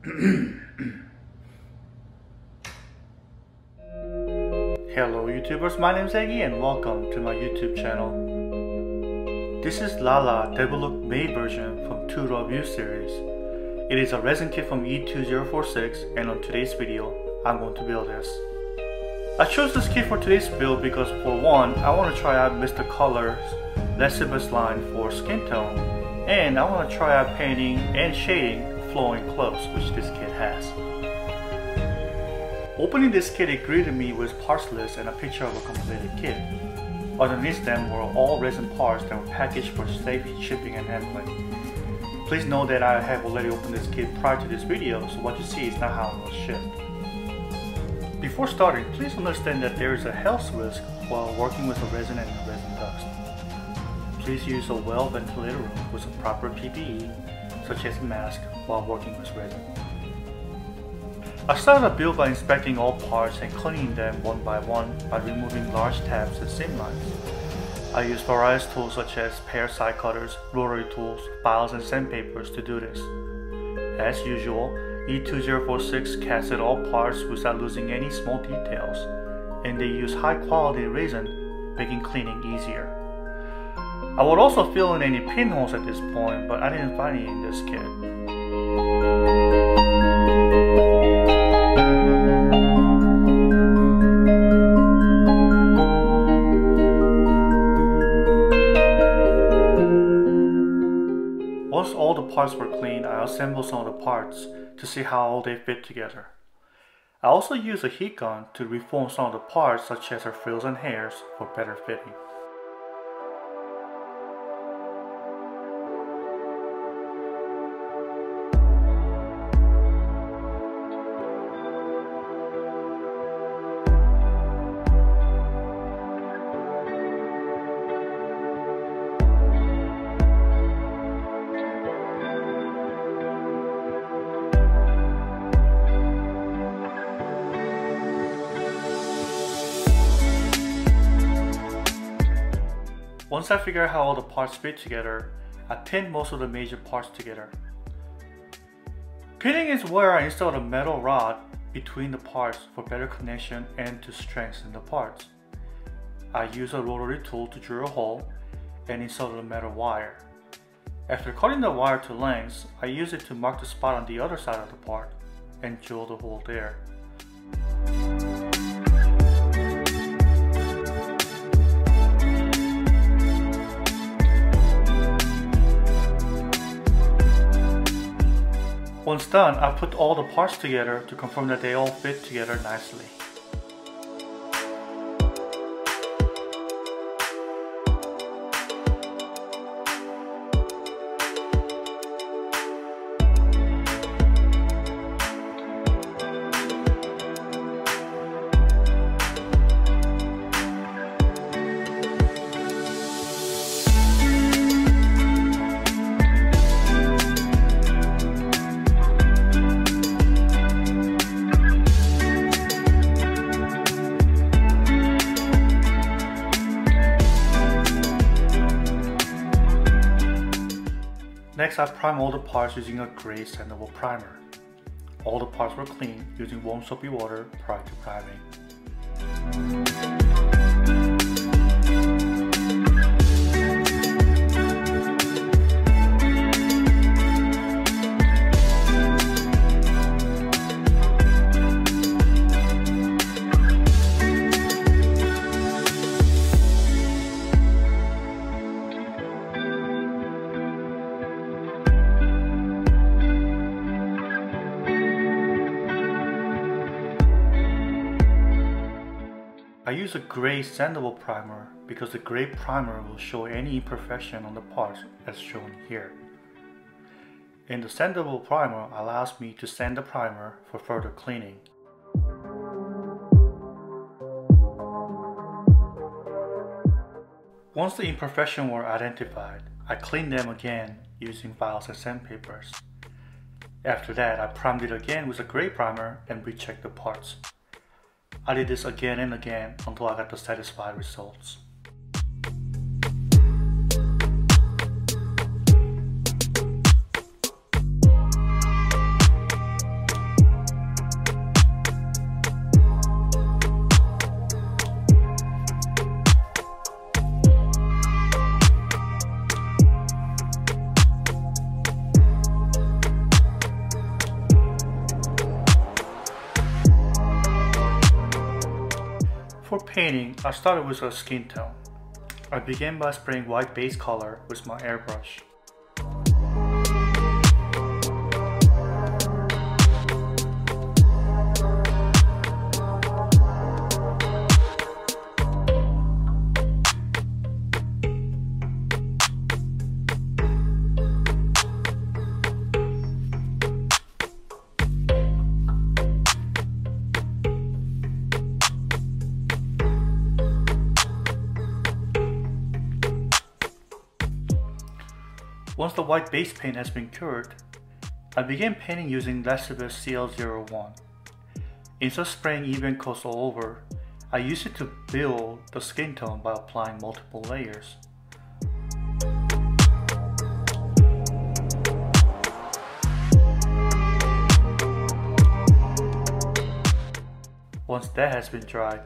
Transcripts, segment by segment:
Hello YouTubers, my name is Eggy and welcome to my YouTube channel. This is Lala developed May version from Tutor View series. It is a resin kit from E2046 and on today's video, I'm going to build this. I chose this kit for today's build because for one, I want to try out Mr. Color's Lascivous line for skin tone, and I want to try out painting and shading flowing clothes, which this kit has. Opening this kit, it greeted me with parts list and a picture of a completed kit. Underneath them were all resin parts that were packaged for safe shipping and handling. Please know that I have already opened this kit prior to this video, so what you see is not how it was shipped. Before starting, please understand that there is a health risk while working with a resin and resin dust. Please use a well-ventilated room with some proper PPE, such as a mask, while working with resin. I started the build by inspecting all parts and cleaning them one by one by removing large tabs and seam lines. I used various tools such as pair side cutters, rotary tools, files, and sandpapers to do this. As usual, E2046 casted all parts without losing any small details, and they use high quality resin, making cleaning easier. I would also fill in any pinholes at this point, but I didn't find any in this kit. Once all the parts were clean, I assembled some of the parts to see how all they fit together. I also used a heat gun to reform some of the parts such as her frills and hairs for better fitting. Once I figured out how all the parts fit together, I pinned most of the major parts together. Pinning is where I installed a metal rod between the parts for better connection and to strengthen the parts. I used a rotary tool to drill a hole and inserted a metal wire. After cutting the wire to lengths, I used it to mark the spot on the other side of the part and drill the hole there. Once done, I put all the parts together to confirm that they all fit together nicely. Next, I primed all the parts using a gray sandable primer. All the parts were cleaned using warm soapy water prior to priming. I use a gray sandable primer because the gray primer will show any imperfection on the parts as shown here. And the sandable primer allows me to sand the primer for further cleaning. Once the imperfections were identified, I cleaned them again using files and sandpapers. After that, I primed it again with a gray primer and rechecked the parts. I did this again and again until I got the satisfied results. painting, I started with a skin tone. I began by spraying white base color with my airbrush. Once the white base paint has been cured, I began painting using Lascivus CL01. Instead of spraying even coats all over, I use it to build the skin tone by applying multiple layers. Once that has been dried,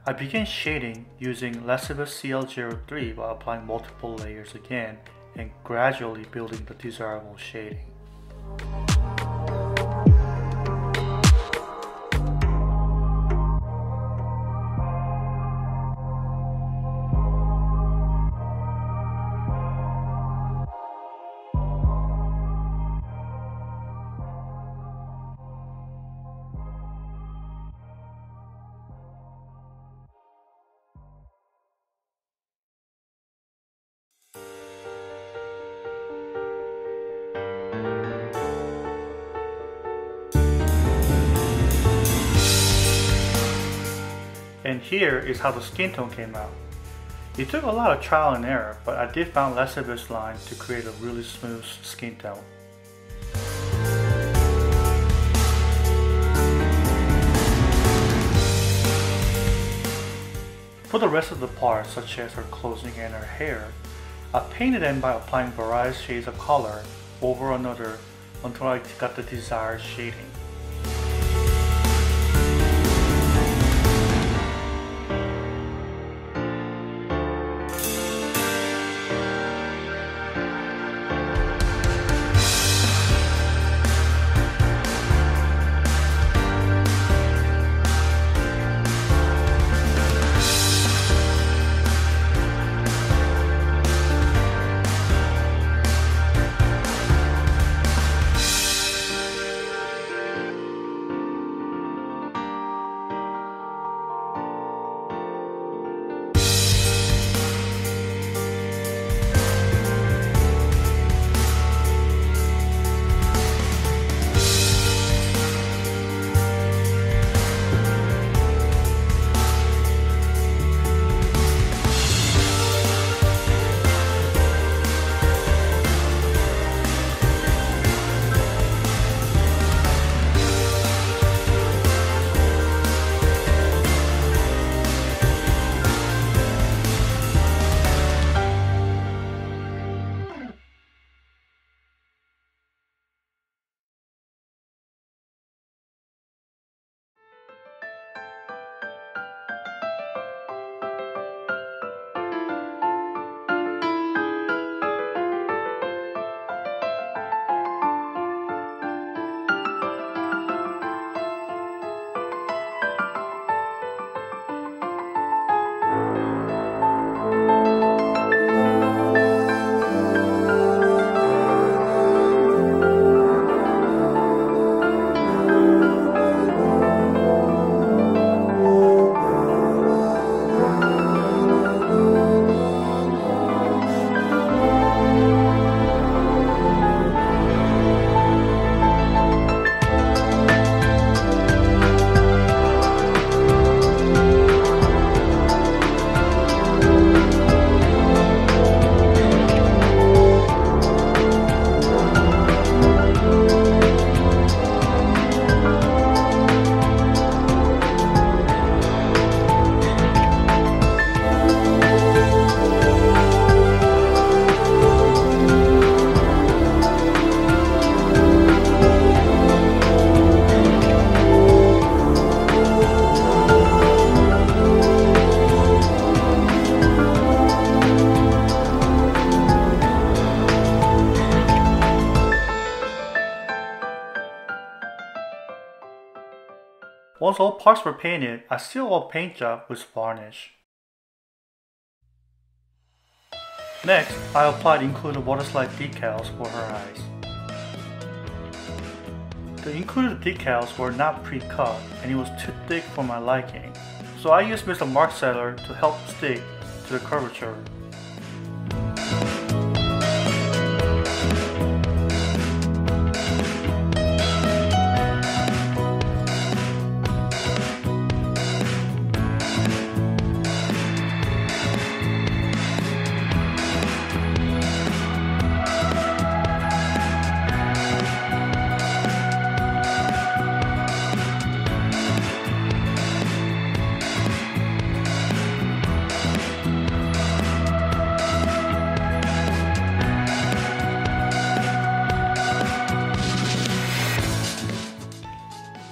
I began shading using Lascivus CL03 by applying multiple layers again and gradually building the desirable shading. And here is how the skin tone came out. It took a lot of trial and error, but I did find Lascivus line to create a really smooth skin tone. For the rest of the parts, such as her clothing and her hair, I painted them by applying various shades of color over another until I got the desired shading. Once all parts were painted, I sealed all paint job with varnish. Next, I applied included waterslide decals for her eyes. The included decals were not pre-cut and it was too thick for my liking, so I used Mr. Mark Seller to help stick to the curvature.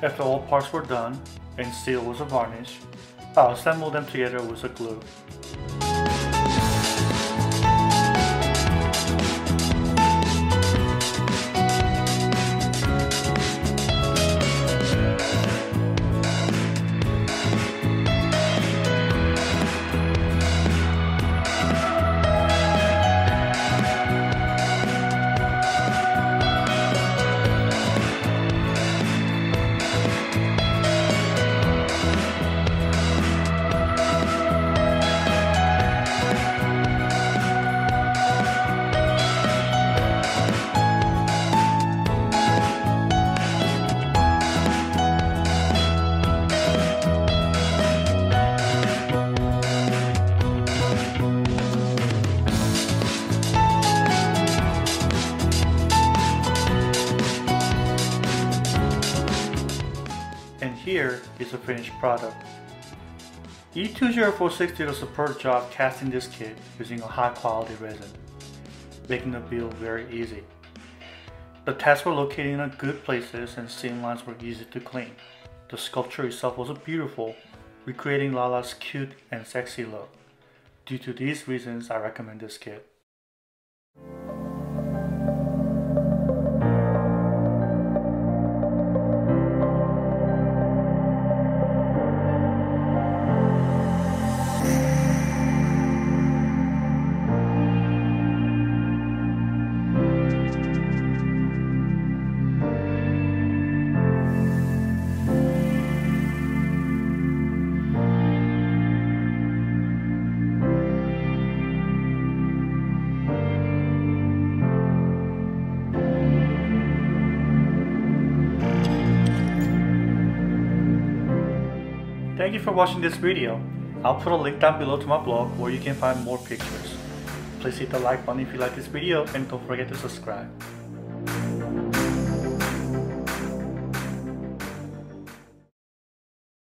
After all parts were done and sealed with a varnish, I'll assemble them together with a glue. And here is the finished product. E20460 did a superb job casting this kit using a high quality resin, making the build very easy. The tabs were located in good places and seam lines were easy to clean. The sculpture itself was beautiful, recreating Lala's cute and sexy look. Due to these reasons, I recommend this kit. Thank you for watching this video. I'll put a link down below to my blog where you can find more pictures. Please hit the like button if you like this video and don't forget to subscribe.